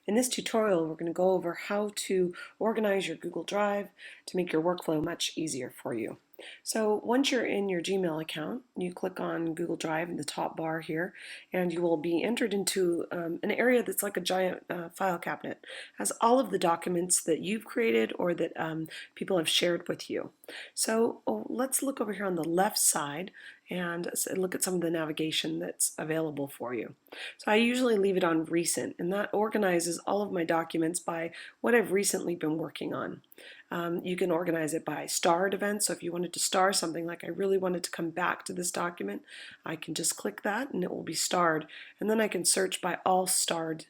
In this tutorial, we're going to go over how to organize your Google Drive to make your workflow much easier for you. So once you're in your Gmail account, you click on Google Drive in the top bar here, and you will be entered into an area that's like a giant file cabinet. It has all of the documents that you've created or that people have shared with you. So let's look over here on the left side and look at some of the navigation that's available for you. So I usually leave it on recent, and that organizes all of my documents by what I've recently been working on. You can organize it by starred events, so if you wanted to star something, like I really wanted to come back to this document, I can just click that and it will be starred, and then I can search by all starred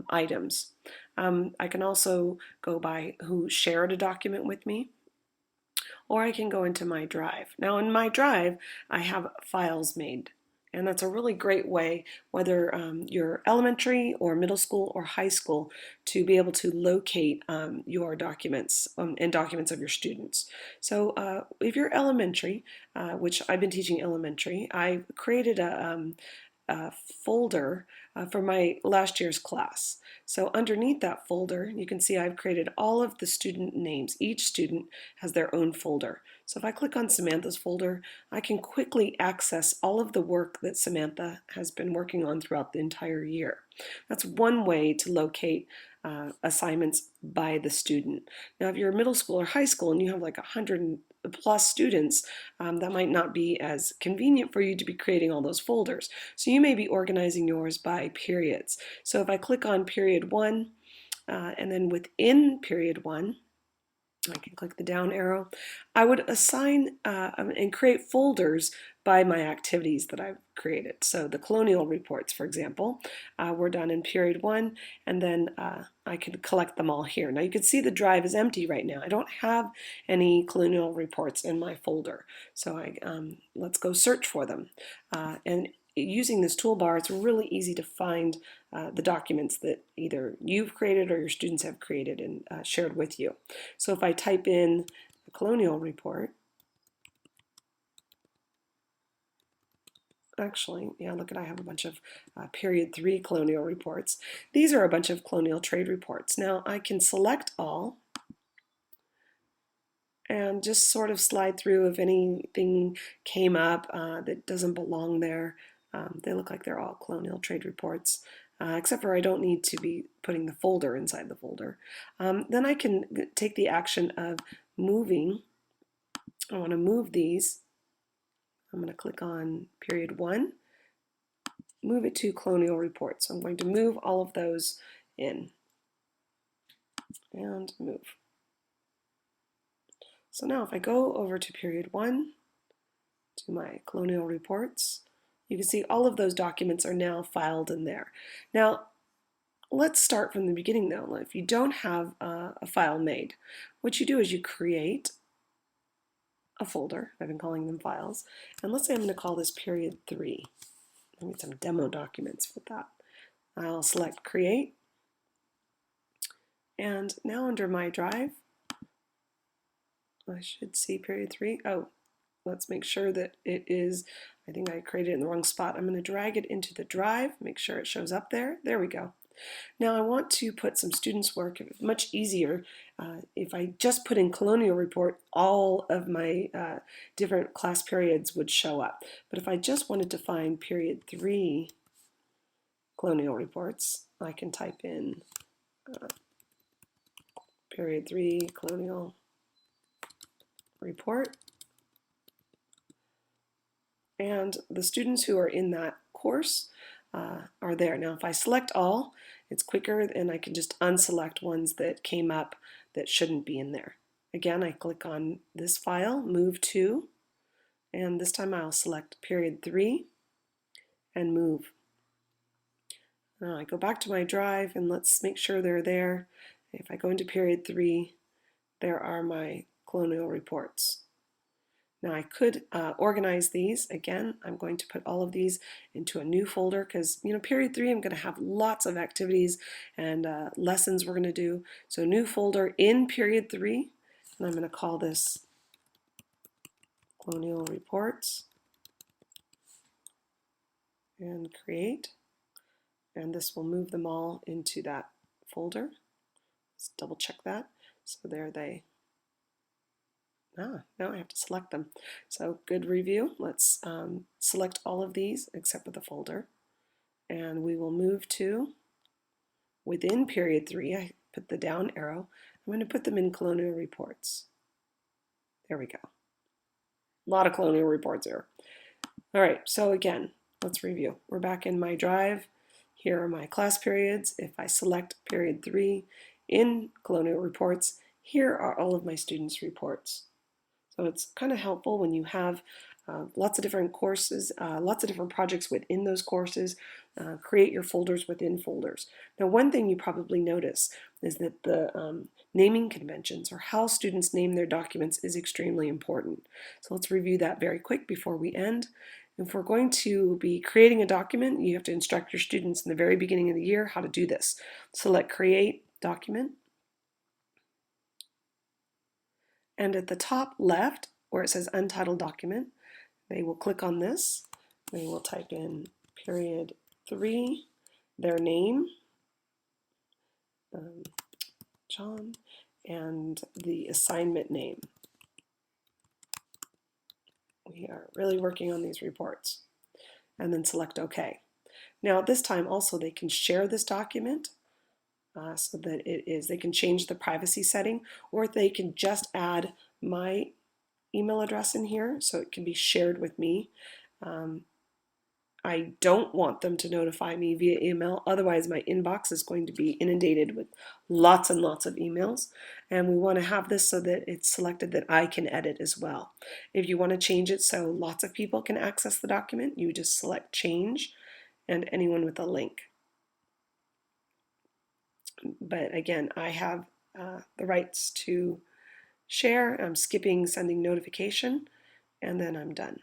items. I can also go by who shared a document with me, or I can go into my drive. Now in my drive, I have files made, and that's a really great way, whether you're elementary or middle school or high school, to be able to locate your documents and documents of your students. So if you're elementary, which I've been teaching elementary, I created a folder for my last year's class. So underneath that folder, you can see I've created all of the student names. Each student has their own folder. So if I click on Samantha's folder, I can quickly access all of the work that Samantha has been working on throughout the entire year. That's one way to locate assignments by the student. Now, if you're middle school or high school and you have like 100 plus students, that might not be as convenient for you to be creating all those folders. So you may be organizing yours by periods. So if I click on period 1, and then within period 1, I can click the down arrow, I would assign and create folders by my activities that I've created. So the colonial reports, for example, were done in period 1, and then I can collect them all here. Now you can see the drive is empty right now. I don't have any colonial reports in my folder. So let's go search for them. And using this toolbar, it's really easy to find the documents that either you've created or your students have created and shared with you. So if I type in the colonial report, actually, yeah, look at, I have a bunch of period 3 colonial reports. These are a bunch of colonial trade reports. Now I can select all and just sort of slide through if anything came up that doesn't belong there. They look like they're all colonial trade reports, except for I don't need to be putting the folder inside the folder. Then I can take the action of moving. I want to move these. I'm going to click on period 1, move it to colonial reports. So I'm going to move all of those in and move. So now if I go over to period 1, to my colonial reports, you can see all of those documents are now filed in there. Now, let's start from the beginning though. If you don't have a file made, what you do is you create a folder. I've been calling them files. And let's say I'm going to call this period 3. I need some demo documents with that. I'll select create. And now under my drive, I should see period 3. Oh, let's make sure that it is, I think I created it in the wrong spot. I'm going to drag it into the drive, make sure it shows up there. There we go. Now I want to put some students' work. It's much easier if I just put in colonial report, all of my different class periods would show up. But if I just wanted to find period 3 colonial reports, I can type in period 3 colonial report. And the students who are in that course are there. Now if I select all, it's quicker and I can just unselect ones that came up that shouldn't be in there. Again, I click on this file, move to, and this time I'll select period 3 and move. Now I go back to my drive and let's make sure they're there. If I go into period 3, there are my colonial reports. Now I could organize these. Again, I'm going to put all of these into a new folder because, period 3, I'm going to have lots of activities and lessons we're going to do. So new folder in period 3, and I'm going to call this colonial reports and create. And this will move them all into that folder. Let's double check that. So there they, now I have to select them. So good review. Let's select all of these except for the folder. And we will move to within period 3. I put the down arrow. I'm going to put them in colonial reports. There we go. A lot of colonial reports here. All right, so again, let's review. We're back in my drive. Here are my class periods. If I select period 3 in colonial reports, here are all of my students' reports. So it's kind of helpful when you have lots of different courses, lots of different projects within those courses. Create your folders within folders. Now, one thing you probably notice is that the naming conventions, or how students name their documents, is extremely important. So let's review that very quick before we end. If we're going to be creating a document, you have to instruct your students in the very beginning of the year how to do this. Select Create Document. And at the top left, where it says Untitled Document, they will click on this. They will type in period 3, their name, John, and the assignment name. We are really working on these reports. And then select OK. Now at this time also they can share this document so that they can change the privacy setting, or they can just add my email address in here so it can be shared with me. I don't want them to notify me via email, otherwise my inbox is going to be inundated with lots and lots of emails, and we want to have this so that it's selected that I can edit as well. If you want to change it so lots of people can access the document, you just select Change and anyone with a link. But again, I have the rights to share. I'm skipping sending notification, and then I'm done.